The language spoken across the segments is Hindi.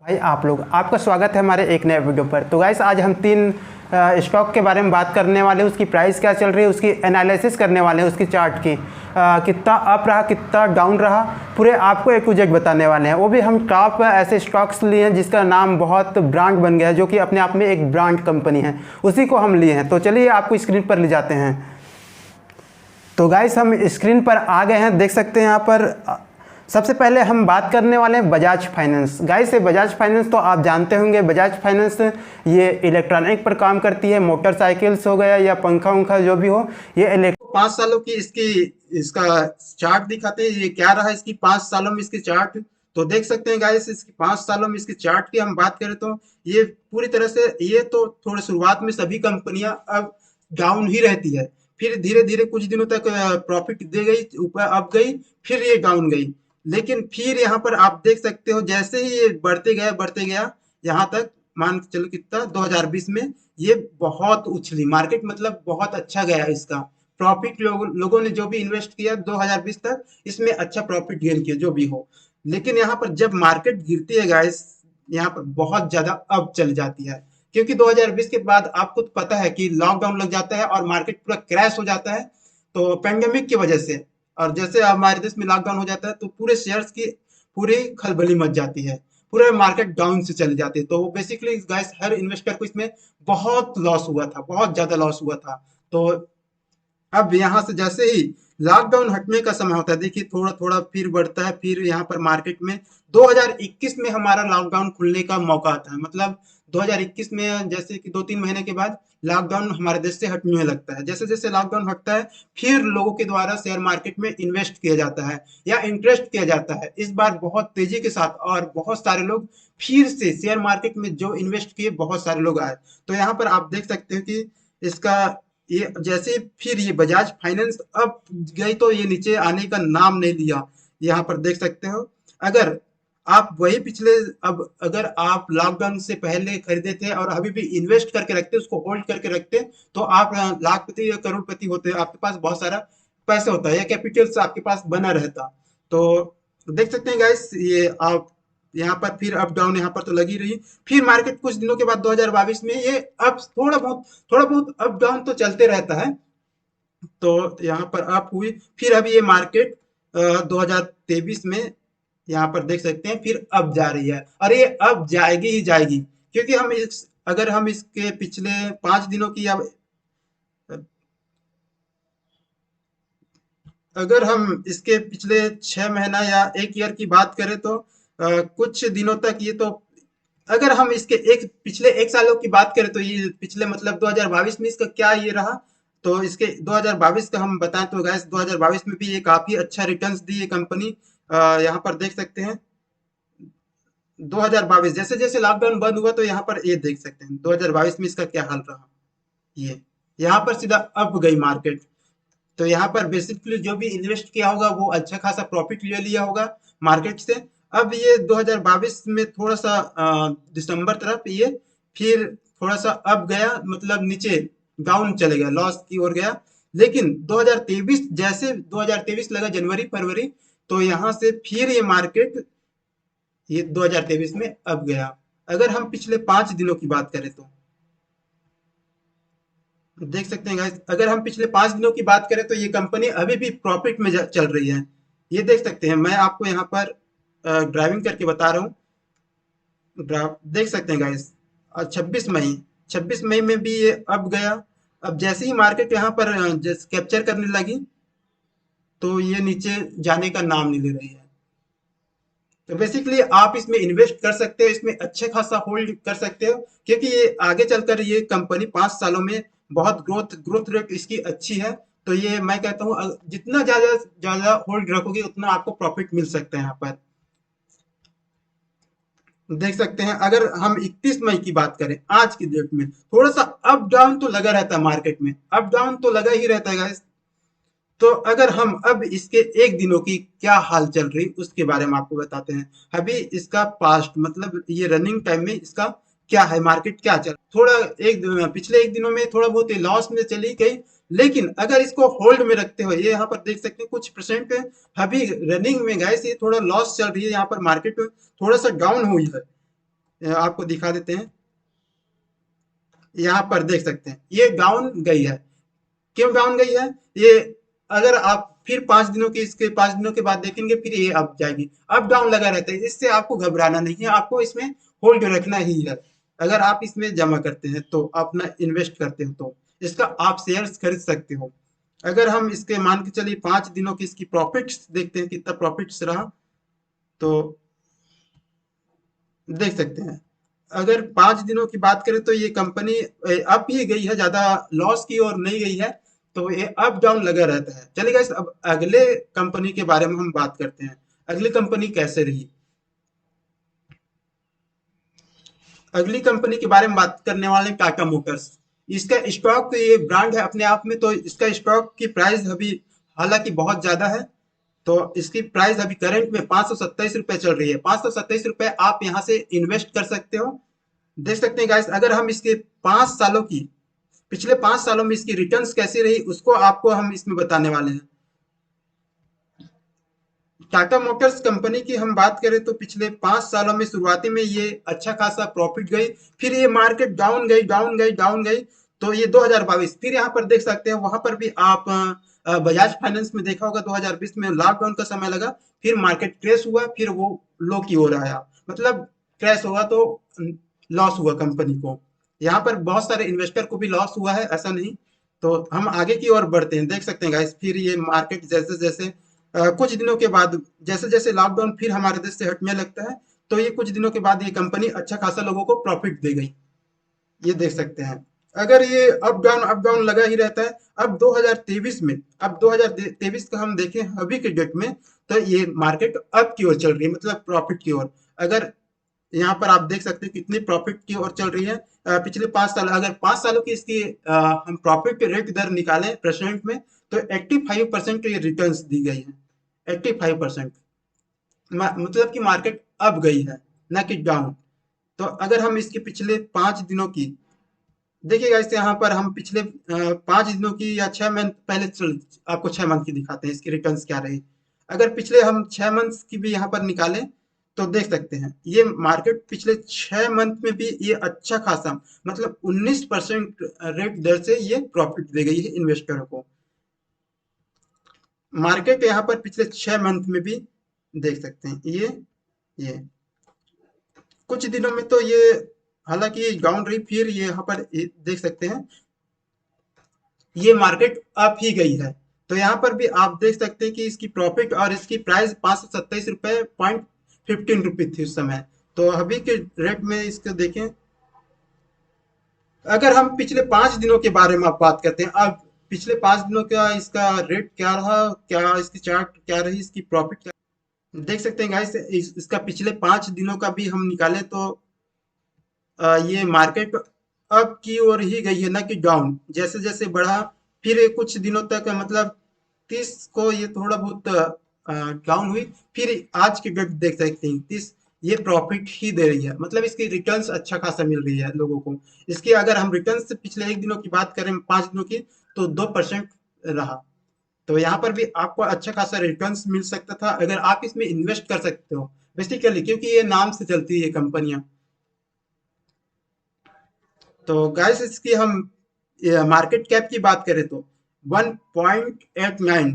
भाई आप लोग आपका स्वागत है हमारे एक नए वीडियो पर। तो गाइस आज हम तीन स्टॉक के बारे में बात करने वाले हैं, उसकी प्राइस क्या चल रही है, उसकी एनालिसिस करने वाले हैं, उसकी चार्ट की कितना अप रहा कितना डाउन रहा, पूरे आपको एक टू जेड बताने वाले हैं। वो भी हम टॉप ऐसे स्टॉक्स लिए हैं जिसका नाम बहुत ब्रांड बन गया है, जो कि अपने आप में एक ब्रांड कंपनी है, उसी को हम लिए हैं। तो चलिए आपको स्क्रीन पर ले जाते हैं। तो गाइस हम स्क्रीन पर आ गए हैं, देख सकते हैं यहाँ पर। सबसे पहले हम बात करने वाले हैं बजाज फाइनेंस। गाइस ये बजाज फाइनेंस तो आप जानते होंगे, बजाज फाइनेंस ये इलेक्ट्रॉनिक पर काम करती है, मोटरसाइकिल्स हो गया या पंखा उंखा जो भी हो, ये 5 सालों की इसका चार्ट दिखाते हैं। ये क्या रहा इसकी 5 सालों में इसकी चार्ट। तो देख सकते हैं गाइस, इसकी 5 सालों में इसकी चार्ट की हम बात करें तो ये पूरी तरह से, ये तो थोड़े शुरुआत में सभी कंपनियां अब डाउन ही रहती है, फिर धीरे धीरे कुछ दिनों तक प्रॉफिट दे गई, ऊपर अप गई, फिर ये डाउन गई। लेकिन फिर यहाँ पर आप देख सकते हो, जैसे ही ये बढ़ते गया यहाँ तक, मान के चलो कितना 2020 में ये बहुत उछली मार्केट, मतलब बहुत अच्छा गया इसका प्रॉफिट। लोगों ने जो भी इन्वेस्ट किया 2020 तक, इसमें अच्छा प्रॉफिट गेन किया जो भी हो। लेकिन यहाँ पर जब मार्केट गिरती है गाइस, यहाँ पर बहुत ज्यादा अप चल जाती है, क्योंकि 2020 के बाद आपको तो पता है कि लॉकडाउन लग जाता है और मार्केट पूरा क्रैश हो जाता है, तो पेंडेमिक की वजह से। और जैसे हमारे देश में लॉकडाउन हो जाता है तो पूरे शेयर्स की पूरी खलबली मच जाती है, पूरे मार्केट डाउन से चली जाती है। तो बेसिकली गाइस हर इन्वेस्टर को इसमें बहुत लॉस हुआ था, बहुत ज्यादा लॉस हुआ था। तो अब यहाँ से जैसे ही लॉकडाउन हटने का समय होता है, देखिए थोड़ा थोड़ा फिर बढ़ता है, फिर यहाँ पर मार्केट में 2021 में हमारा लॉकडाउन खुलने का मौका आता है। मतलब 2021 में जैसे कि 2-3 महीने के बाद लॉकडाउन हमारे देश से हटने लगता है। जैसे जैसे लॉकडाउन हटता है, फिर लोगों के द्वारा शेयर मार्केट में इन्वेस्ट किया जाता है या इंटरेस्ट किया जाता है, इस बार बहुत तेजी के साथ। और बहुत सारे लोग फिर से शेयर मार्केट में जो इन्वेस्ट किए, बहुत सारे लोग आए। तो यहाँ पर आप देख सकते हो कि इसका ये जैसे फिर ये बजाज फाइनेंस अब गई तो ये नीचे आने का नाम नहीं लिया। यहाँ पर देख सकते हो, अगर आप वही पिछले, अब अगर आप लॉकडाउन से पहले खरीदे थे और अभी भी इन्वेस्ट करके रखते, उसको होल्ड करके रखते, तो आप लाखपति या करोड़पति होते, आपके पास बहुत सारा पैसा होता है या कैपिटल से आपके पास बना रहता। तो देख सकते हैं गाइस, ये आप यहाँ पर फिर अप डाउन यहाँ पर तो लगी रही। फिर मार्केट कुछ दिनों के बाद 2022 में ये अप थोड़ा बहुत अप डाउन तो चलते रहता है। तो यहाँ पर अप हुई, फिर अभी ये मार्केट 2023 में यहाँ पर देख सकते हैं फिर अप जा रही है, और ये अप जाएगी ही जाएगी। क्योंकि अगर हम इसके पिछले 5 दिनों की, या अगर हम इसके पिछले 6 महीना या 1 ईयर की बात करें तो कुछ दिनों तक ये तो, अगर हम इसके पिछले 1 सालों की बात करें तो ये पिछले मतलब 2022 में इसका क्या ये रहा। तो इसके 2022 का हम बताएं तो गैस 2022 में भी ये काफी अच्छा रिटर्न्स दी ये कंपनी। यहाँ पर देख सकते हैं 2022 जैसे जैसे लॉकडाउन बंद हुआ, तो यहाँ पर ये देख सकते हैं 2022 में इसका क्या हाल रहा। ये यहाँ पर सीधा अप गई मार्केट। तो यहाँ पर बेसिकली जो भी इन्वेस्ट किया होगा वो अच्छा खासा प्रॉफिट ले लिया होगा मार्केट से। अब ये 2022 में थोड़ा सा दिसंबर तरफ ये फिर थोड़ा सा अप गया, मतलब नीचे डाउन चले गया, लॉस की ओर गया। लेकिन 2023, जैसे 2023 लगा जनवरी फरवरी, तो यहाँ से फिर ये मार्केट ये 2023 में अप गया। अगर हम पिछले 5 दिनों की बात करें तो देख सकते हैं गाइस, अगर हम पिछले 5 दिनों की बात करें तो ये कंपनी अभी भी प्रॉफिट में चल रही है। ये देख सकते हैं, मैं आपको यहाँ पर ड्राइविंग करके बता रहा हूँ। देख सकते हैं गाइस, 26 मई में भी ये अप गया। अब जैसे ही मार्केट यहाँ पर कैप्चर करने लगी, तो ये नीचे जाने का नाम नहीं ले रही है। तो बेसिकली आप इसमें इन्वेस्ट कर सकते हो, इसमें अच्छे खासा होल्ड कर सकते हो, क्योंकि ये आगे चलकर ये कंपनी 5 सालों में बहुत ग्रोथ रेट इसकी अच्छी है। तो ये मैं कहता हूँ जितना ज्यादा ज्यादा होल्ड रखोगे उतना आपको प्रॉफिट मिल सकता है। यहाँ पर देख सकते हैं, अगर हम 31 मई की बात करें आज की डेट में, थोड़ा सा अप डाउन तो लगा रहता है मार्केट में, अप डाउन तो लगा ही रहता है guys। तो अगर हम अब इसके 1 दिनों की क्या हाल चल रही उसके बारे में आपको बताते हैं। अभी इसका पास्ट, मतलब ये रनिंग टाइम में इसका क्या है, मार्केट क्या चल, थोड़ा पिछले 1 दिनों में थोड़ा बहुत लॉस में चली गई। लेकिन अगर इसको होल्ड में रखते हुए, ये यहाँ पर देख सकते हैं कुछ परसेंट अभी रनिंग में गए, ये थोड़ा लॉस चल रही है, यहाँ पर मार्केट थोड़ा सा डाउन हुई है। आपको दिखा देते हैं। यहाँ पर देख सकते हैं ये डाउन गई है। क्यों डाउन गई है ये? अगर आप फिर 5 दिनों के इसके 5 दिनों के बाद देखेंगे फिर ये अप जाएगी। अप डाउन लगा रहता है, इससे आपको घबराना नहीं है, आपको इसमें होल्ड रखना ही है। अगर आप इसमें जमा करते हैं तो अपना इन्वेस्ट करते हो तो इसका आप शेयर्स खरीद सकते हो। अगर हम इसके मान के चलिए 5 दिनों की इसकी प्रॉफिट्स देखते हैं कितना प्रॉफिट्स रहा, तो देख सकते हैं। अगर 5 दिनों की बात करें तो ये कंपनी अप ही गई है, ज्यादा लॉस की ओर नहीं गई है। तो ये अप डाउन लगा रहता है। चलिए गाइस अब अगले कंपनी के बारे में हम बात करते हैं। अगली कंपनी कैसे रही? अगली कंपनी के बारे में बात करने वाले हैं टाटा मोटर्स। इसका स्टॉक, ये ब्रांड है अपने आप में, तो इसका स्टॉक की प्राइस अभी हालांकि बहुत ज्यादा है। तो इसकी प्राइस अभी करंट में 527 रुपए चल रही है। 527 रुपए आप यहाँ से इन्वेस्ट कर सकते हो। देख सकते हैं गाइस, अगर हम इसके 5 सालों की, पिछले 5 सालों में इसकी रिटर्न्स कैसी रही उसको आपको हम इसमें बताने वाले हैं। टाटा मोटर्स कंपनी की हम बात करें तो पिछले 5 सालों में शुरुआती में ये अच्छा खासा प्रॉफिट गई, फिर ये मार्केट डाउन गई डाउन गई डाउन गई। तो ये 2022 फिर यहाँ पर देख सकते हैं, वहां पर भी आप बजाज फाइनेंस में देखा होगा 2020 में लॉकडाउन का समय लगा, फिर मार्केट क्रैश हुआ, फिर वो लो की ओर आया। मतलब क्रैश हुआ तो लॉस हुआ कंपनी को। यहाँ पर बहुत सारे इन्वेस्टर को भी लॉस हुआ है, ऐसा नहीं। तो हम आगे की ओर बढ़ते हैं। देख सकते हैं गाइस, फिर ये मार्केट जैसे जैसे कुछ दिनों के बाद जैसे जैसे लॉकडाउन फिर हमारे देश से हटने लगता है, तो ये कुछ दिनों के बाद ये कंपनी अच्छा खासा लोगों को प्रॉफिट दे गई। ये देख सकते हैं। अगर ये अप डाउन लगा ही रहता है। अब 2023 में, अब 2023 का हम देखें अभी के डेट में, तो ये मार्केट अप की ओर चल रही है, मतलब प्रॉफिट की ओर। अगर यहाँ पर आप देख सकते हैं कितनी प्रॉफिट की ओर चल रही है। पिछले 5 साल, अगर 5 सालों की इसकी हम प्रॉफिट रेट दर निकालें परसेंट में, तो 85% ये रिटर्न्स दी गई है। 85%, मतलब कि मार्केट अप गई है, ना कि डाउन। तो अगर हम इसके पिछले 5 दिनों की देखिएगा, इससे यहाँ पर हम पिछले 5 दिनों की या 6 मंथ पहले, चल आपको 6 मंथ की दिखाते हैं इसकी रिटर्न्स क्या रही। अगर पिछले हम 6 मंथ्स की भी यहाँ पर निकालें तो देख सकते हैं ये मार्केट पिछले 6 मंथ में भी ये अच्छा खासा, मतलब 19% रेट दर से ये प्रॉफिट दे गई है इन्वेस्टरों को। मार्केट यहाँ पर पिछले 6 मंथ में भी देख सकते हैं ये कुछ दिनों में तो ये हालांकि डाउन रही, फिर ये यहाँ पर देख सकते हैं ये मार्केट अप ही गई है। तो यहाँ पर भी आप देख सकते हैं कि इसकी प्रॉफिट और इसकी प्राइस 527 रुपए 15 रुपए थी उस समय। तो अभी के रेट में इसको देखें। अगर हम पिछले 5 दिनों के बारे में आप बात करते हैं, अब पिछले 5 दिनों का इसका रेट क्या रहा, क्या इसकी चार्ट क्या रही, इसकी प्रॉफिट क्या, देख सकते हैं गाइस। इसका पिछले 5 दिनों का भी हम निकाले तो ये मार्केट अप की ओर ही गई है, ना कि डाउन। जैसे जैसे बढ़ा, फिर ये कुछ दिनों तक, मतलब 30 को ये थोड़ा बहुत डाउन हुई, फिर आज की डेट देख सकते हैं 30 ये प्रॉफिट ही दे रही है, मतलब इसकी रिटर्न्स अच्छा खासा मिल रही है लोगों को। इसकी अगर हम रिटर्न्स पिछले 1 दिनों की बात करें, 5 दिनों की, तो 2% रहा। तो यहाँ पर भी आपको अच्छा खासा रिटर्न्स मिल सकता था अगर आप इसमें इन्वेस्ट कर सकते हो बेसिकली, क्योंकि ये नाम से चलती है कंपनियां। तो गाइस इसकी हम मार्केट कैप की बात करें तो 1.89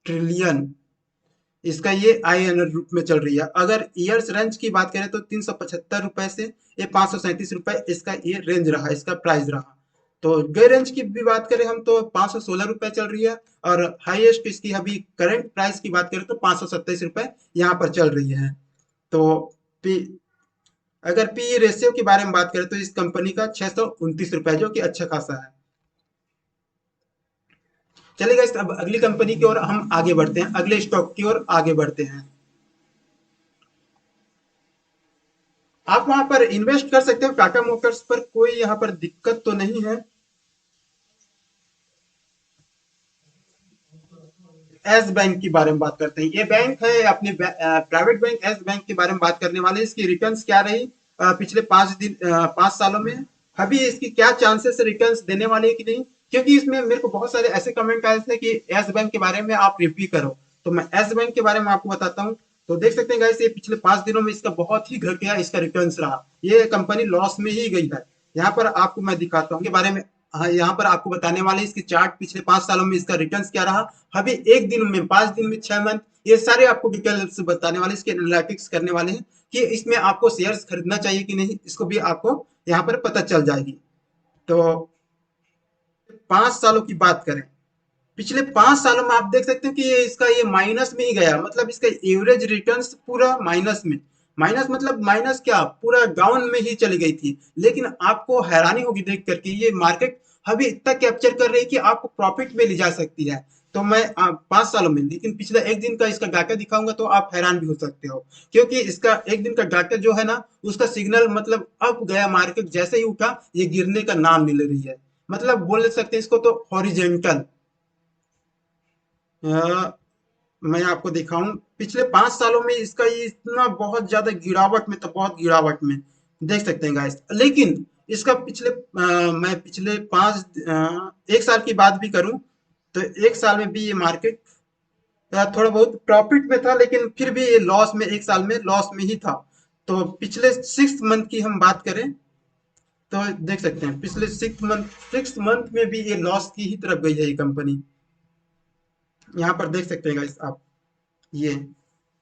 ट्रिलियन इसका ये INR रूप में चल रही है। अगर ईयर्स रेंज की बात करें तो 375 रुपए से ये 537 रुपए इसका ये रेंज रहा, इसका प्राइस रहा। तो गए रेंज की भी बात करें हम तो 516 रुपए चल रही है, और हाईएस्ट इसकी अभी करंट प्राइस की बात करें तो 527 रुपए यहाँ पर चल रही है। तो पी अगर पी रेशियो के बारे में बात करें तो इस कंपनी का 629 रुपए, जो कि अच्छा खासा है। चलिए इस अब अगली कंपनी की ओर हम आगे बढ़ते हैं, अगले स्टॉक की ओर आगे बढ़ते हैं। आप वहां पर इन्वेस्ट कर सकते हो टाटा मोटर्स पर, कोई यहाँ पर दिक्कत तो नहीं है। एस बैंक के बारे में बात करते हैं। ये बैंक है अपने प्राइवेट बैंक, एस बैंक के बारे में बात करने वाले। इसकी रिटर्न्स क्या रही पिछले 5 सालों में, अभी इसकी क्या चांसेस रिटर्न्स देने वाले हैं कि नहीं, क्योंकि इसमें मेरे को बहुत सारे ऐसे कमेंट आए थे कि एस बैंक के बारे में आप रिव्यू करो। तो मैं एस बैंक के बारे में आपको बताता हूँ। तो देख सकते हैं गाइस, ये पिछले 5 दिनों में इसका बहुत ही घटिया इसका रिटर्न्स रहा। ये कंपनी लॉस में ही गई है। यहाँ पर आपको मैं दिखाता हूँ के बारे में। हाँ, यहाँ पर आपको बताने वाले इसकी चार्ट पिछले 5 सालों में इसका रिटर्न्स क्या रहा, अभी एक दिन में, 5 दिन में, 6 मंथ, ये सारे आपको डिटेल्स बताने वाले, इसके एनालिटिक्स करने वाले हैं कि इसमें आपको शेयर्स खरीदना चाहिए कि नहीं, इसको भी आपको यहाँ पर पता चल जाएगी। तो 5 सालों की बात करें, पिछले 5 सालों में आप देख सकते हैं कि ये माइनस में ही गया, मतलब इसका एवरेज रिटर्न्स पूरा माइनस में। माइनस मतलब माइनस क्या, पूरा डाउन में ही चली गई थी। लेकिन आपको हैरानी होगी देख करके, ये मार्केट अभी इतना कैप्चर कर रही है कि आपको प्रॉफिट में ली जा सकती है। तो मैं 5 सालों में, लेकिन पिछले एक दिन का इसका डाटा दिखाऊंगा तो आप हैरान भी हो सकते हो, क्योंकि इसका एक दिन का डाटा जो है ना, उसका सिग्नल मतलब अब गया, मार्केट जैसे ही उठा ये गिरने का नाम नहीं ले रही है। मतलब बोल सकते हैं इसको तो हॉरिजेंटल। मैं आपको दिखाऊं, पिछले 5 सालों में इसका ये इतना बहुत ज्यादा गिरावट में, तो बहुत गिरावट में देख सकते हैं गाइस। लेकिन इसका मैं पिछले 1 साल की बात भी करूं, तो 1 साल में भी ये मार्केट थोड़ा बहुत प्रॉफिट में था, लेकिन फिर भी ये लॉस में, 1 साल में लॉस में ही था। तो पिछले 6 मंथ की हम बात करें तो देख सकते हैं, पिछले 6 मंथ में भी ये लॉस की ही तरफ गई है ये कंपनी। यहाँ पर देख सकते हैं गाइस आप, ये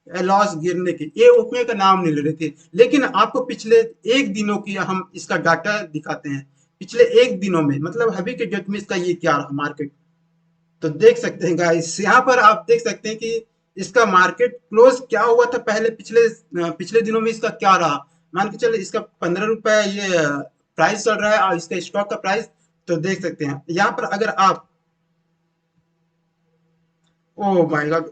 लॉस गिरने की, ये उठने का नाम नहीं ले रहे थे। लेकिन आपको पिछले एक दिनों की हम इसका डाटा दिखाते हैं, पिछले एक दिनों में, मतलब अभी के डेट में इसका ये क्या रहा मार्केट। तो देख सकते हैं गाइस, यहाँ पर आप देख सकते हैं कि इसका मार्केट क्लोज क्या हुआ था पहले, पिछले दिनों में इसका क्या रहा। मान के चले इसका 15 रुपए ये प्राइस चल रहा है, और इसका स्टॉक का प्राइस, तो देख सकते हैं यहाँ पर अगर आप, oh my God,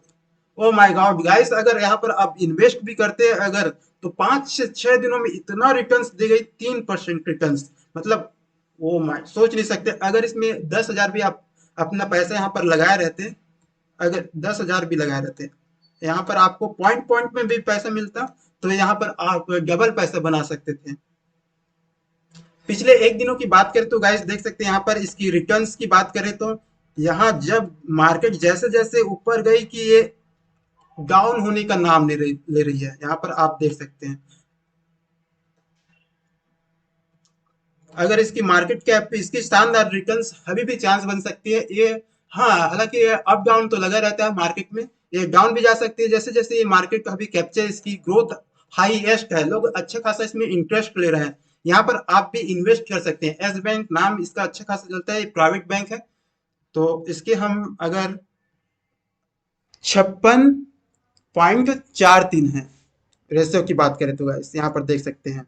oh my God guys, अगर यहाँ पर आप इन्वेस्ट भी करते हैं अगर, तो 5 से 6 दिनों में इतना रिटर्न्स दे गई, 3% रिटर्न्स। मतलब ओ माय, सोच नहीं सकते। अगर इसमें 10,000 भी आप अपना पैसा यहाँ पर लगाए रहते, अगर 10,000 भी लगाए रहते, यहाँ पर आपको पॉइंट पॉइंट में भी पैसा मिलता, तो यहाँ पर आप डबल पैसा बना सकते थे। पिछले एक दिनों की बात करें तो गाइस देख सकते हैं, यहाँ पर इसकी रिटर्न्स की बात करें तो, यहाँ जब मार्केट जैसे जैसे ऊपर गई कि ये डाउन होने का नाम ले रही है, यहाँ पर आप देख सकते हैं। अगर इसकी मार्केट कैप पे इसकी शानदार रिटर्न्स अभी भी चांस बन सकती है ये। हाँ, हालांकि अप डाउन तो लगा रहता है मार्केट में, ये डाउन भी जा सकती है जैसे जैसे ये मार्केट अभी कैप्चर, इसकी ग्रोथ हाईएस्ट है, लोग अच्छा खासा इसमें इंटरेस्ट ले रहे हैं। यहाँ पर आप भी इन्वेस्ट कर सकते हैं। एस बैंक नाम इसका अच्छा खासा चलता है, प्राइवेट बैंक है। तो इसके हम अगर 56.43 है रेशियो की बात करें तो गाइस यहाँ पर देख सकते हैं।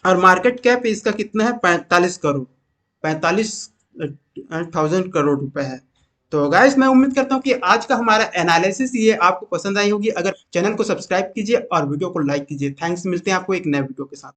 और मार्केट कैप इसका कितना है, 45 करोड़, 45,000 करोड़ रुपए है। तो गाइस मैं उम्मीद करता हूँ कि आज का हमारा एनालिसिस ये आपको पसंद आई होगी। अगर चैनल को सब्सक्राइब कीजिए और वीडियो को लाइक कीजिए। थैंक्स, मिलते हैं आपको एक नए वीडियो के साथ।